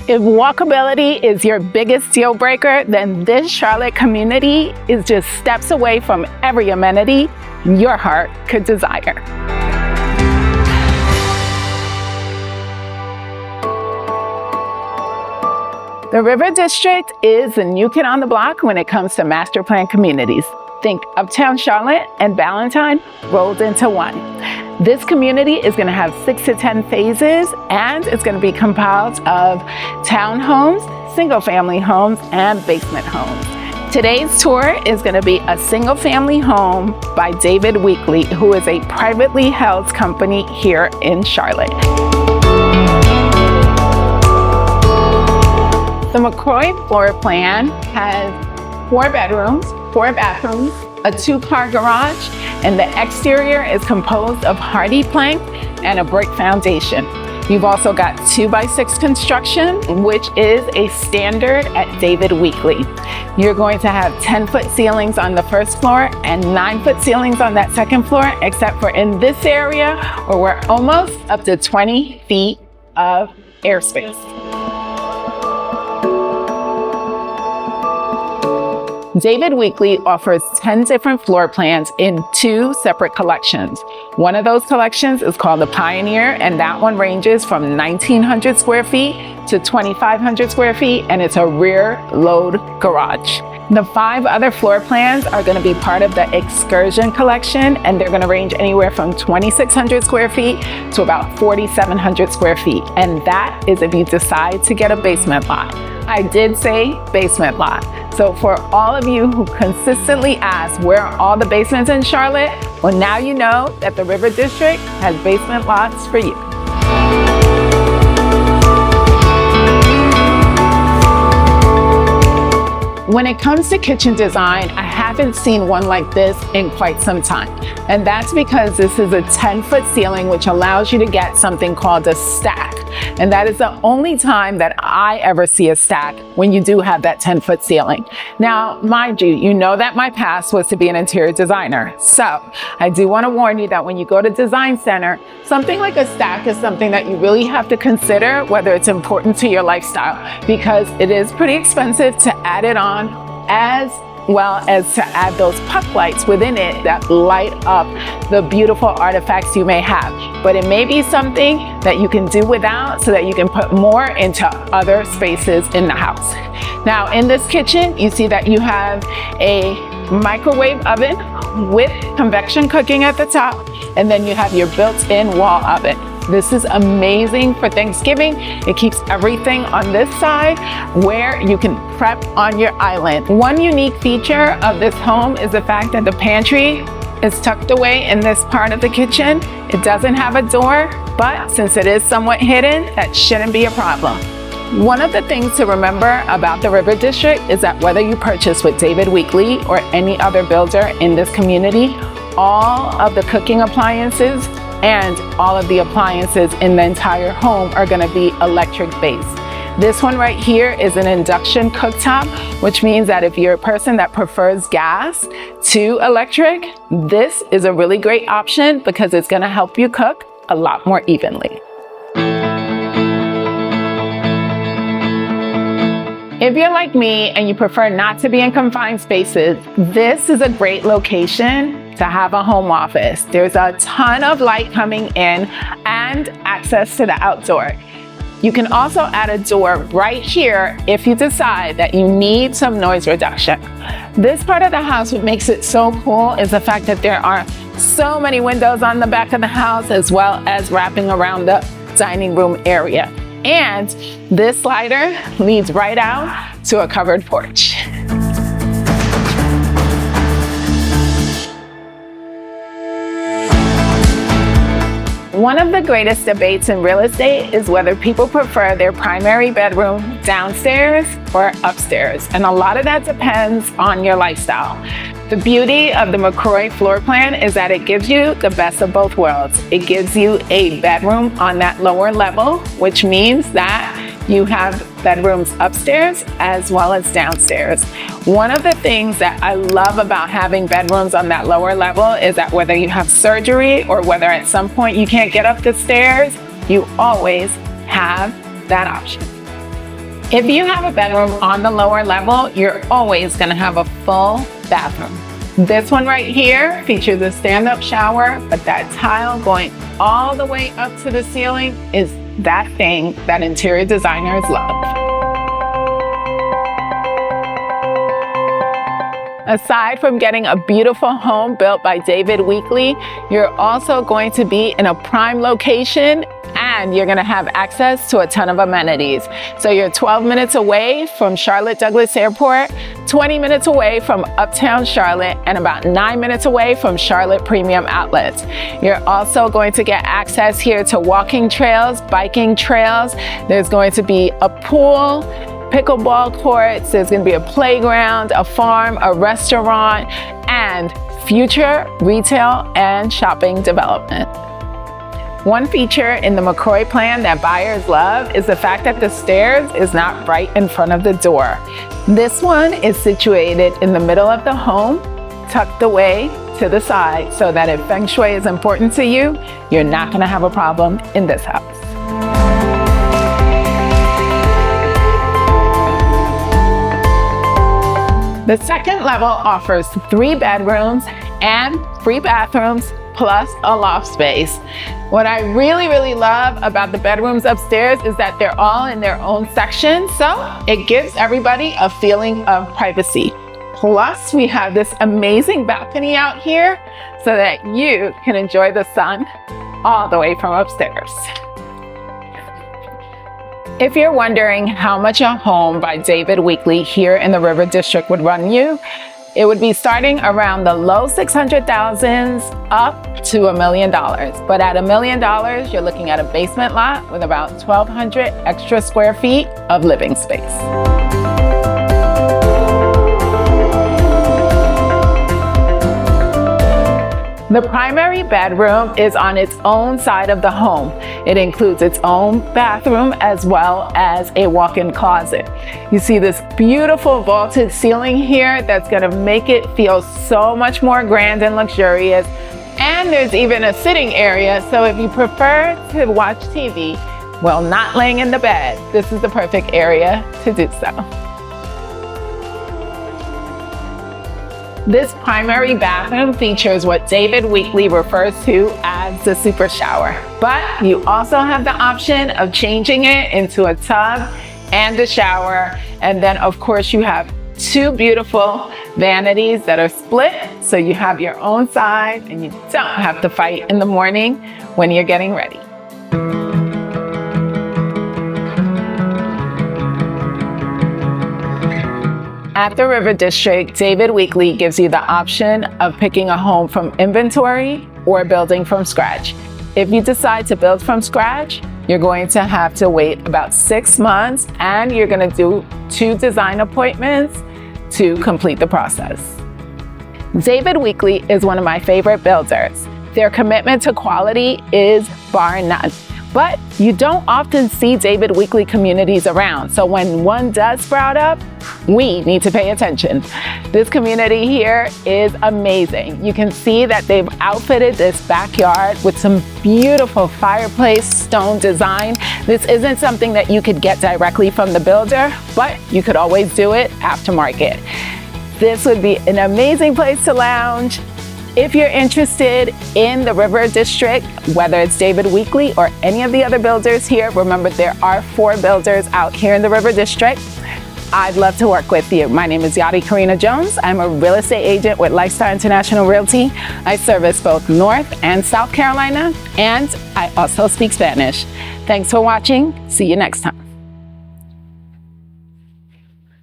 If walkability is your biggest deal breaker, then this Charlotte community is just steps away from every amenity your heart could desire. The River District is the new kid on the block when it comes to master plan communities. Think Uptown Charlotte and Ballantyne rolled into one. This community is going to have 6 to 10 phases, and it's going to be compiled of townhomes, single-family homes, and basement homes. Today's tour is going to be a single-family home by David Weekley, who is a privately held company here in Charlotte. The McCroy floor plan has 4 bedrooms, 4 bathrooms, a 2-car garage, and the exterior is composed of hardy plank and a brick foundation. You've also got 2x6 construction, which is a standard at David Weekley. You're going to have 10-foot ceilings on the first floor and 9-foot ceilings on that second floor, except for in this area where we're almost up to 20 feet of airspace. David Weekley offers 10 different floor plans in 2 separate collections. One of those collections is called the Pioneer, and that one ranges from 1,900 square feet to 2,500 square feet, and it's a rear load garage. The 5 other floor plans are going to be part of the Excursion collection, and they're going to range anywhere from 2,600 square feet to about 4,700 square feet. And that is if you decide to get a basement lot. I did say basement lot. So for all of you who consistently ask where are all the basements in Charlotte, well, now you know that the River District has basement lots for you. When it comes to kitchen design, I haven't seen one like this in quite some time. And that's because this is a 10-foot ceiling, which allows you to get something called a stack. And that is the only time that I ever see a stack when you do have that 10-foot ceiling. Now, mind you, you know that my past was to be an interior designer. So I do want to warn you that when you go to Design Center, something like a stack is something that you really have to consider whether it's important to your lifestyle, because it is pretty expensive to add it on, as well as to add those puck lights within it that light up the beautiful artifacts you may have. But it may be something that you can do without so that you can put more into other spaces in the house. Now, in this kitchen, you see that you have a microwave oven with convection cooking at the top, and then you have your built-in wall oven. This is amazing for Thanksgiving. It keeps everything on this side where you can prep on your island. One unique feature of this home is the fact that the pantry is tucked away in this part of the kitchen. It doesn't have a door, but since it is somewhat hidden, that shouldn't be a problem. One of the things to remember about the River District is that whether you purchase with David Weekley or any other builder in this community, all of the cooking appliances and all of the appliances in the entire home are going to be electric based. This one right here is an induction cooktop, which means that if you're a person that prefers gas to electric, this is a really great option because it's going to help you cook a lot more evenly. If you're like me and you prefer not to be in confined spaces, this is a great location to have a home office. There's a ton of light coming in and access to the outdoor. You can also add a door right here if you decide that you need some noise reduction. This part of the house, what makes it so cool is the fact that there are so many windows on the back of the house, as well as wrapping around the dining room area. And this slider leads right out to a covered porch. One of the greatest debates in real estate is whether people prefer their primary bedroom downstairs or upstairs. And a lot of that depends on your lifestyle. The beauty of the McCroy floor plan is that it gives you the best of both worlds. It gives you a bedroom on that lower level, which means that you have bedrooms upstairs as well as downstairs. One of the things that I love about having bedrooms on that lower level is that whether you have surgery or whether at some point you can't get up the stairs, you always have that option. If you have a bedroom on the lower level, you're always gonna have a full bathroom. This one right here features a stand-up shower, but that tile going all the way up to the ceiling is that thing that interior designers love. Aside from getting a beautiful home built by David Weekley, you're also going to be in a prime location and you're gonna have access to a ton of amenities. So you're 12 minutes away from Charlotte Douglas Airport, 20 minutes away from Uptown Charlotte, and about 9 minutes away from Charlotte Premium Outlets. You're also going to get access here to walking trails, biking trails. There's going to be a pool, pickleball courts, there's gonna be a playground, a farm, a restaurant, and future retail and shopping development. One feature in the McCroy plan that buyers love is the fact that the stairs is not right in front of the door. This one is situated in the middle of the home, tucked away to the side, so that if Feng Shui is important to you, you're not gonna have a problem in this house. The second level offers 3 bedrooms and 3 bathrooms plus a loft space. What I really love about the bedrooms upstairs is that they're all in their own section, so it gives everybody a feeling of privacy. Plus, we have this amazing balcony out here so that you can enjoy the sun all the way from upstairs. If you're wondering how much a home by David Weekley here in the River District would run you, it would be starting around the low 600,000s up to $1 million. But at $1 million, you're looking at a basement lot with about 1,200 extra square feet of living space. The primary bedroom is on its own side of the home. It includes its own bathroom as well as a walk-in closet. You see this beautiful vaulted ceiling here that's gonna make it feel so much more grand and luxurious. And there's even a sitting area, so if you prefer to watch TV while not laying in the bed, this is the perfect area to do so. This primary bathroom features what David Weekley refers to as the super shower. But you also have the option of changing it into a tub and a shower. And then of course you have 2 beautiful vanities that are split. So you have your own side and you don't have to fight in the morning when you're getting ready. At the River District, David Weekley gives you the option of picking a home from inventory or building from scratch. If you decide to build from scratch, you're going to have to wait about 6 months and you're going to do 2 design appointments to complete the process. David Weekley is one of my favorite builders. Their commitment to quality is bar none. But you don't often see David Weekley communities around, so when one does sprout up, we need to pay attention. This community here is amazing. You can see that they've outfitted this backyard with some beautiful fireplace stone design. This isn't something that you could get directly from the builder, but you could always do it aftermarket. This would be an amazing place to lounge. If you're interested in the River District, whether it's David Weekley or any of the other builders here, remember there are 4 builders out here in the River District. I'd love to work with you. My name is Yadi Karina Jones. I'm a real estate agent with Lifestyle International Realty. I service both North and South Carolina, and I also speak Spanish. Thanks for watching. See you next time.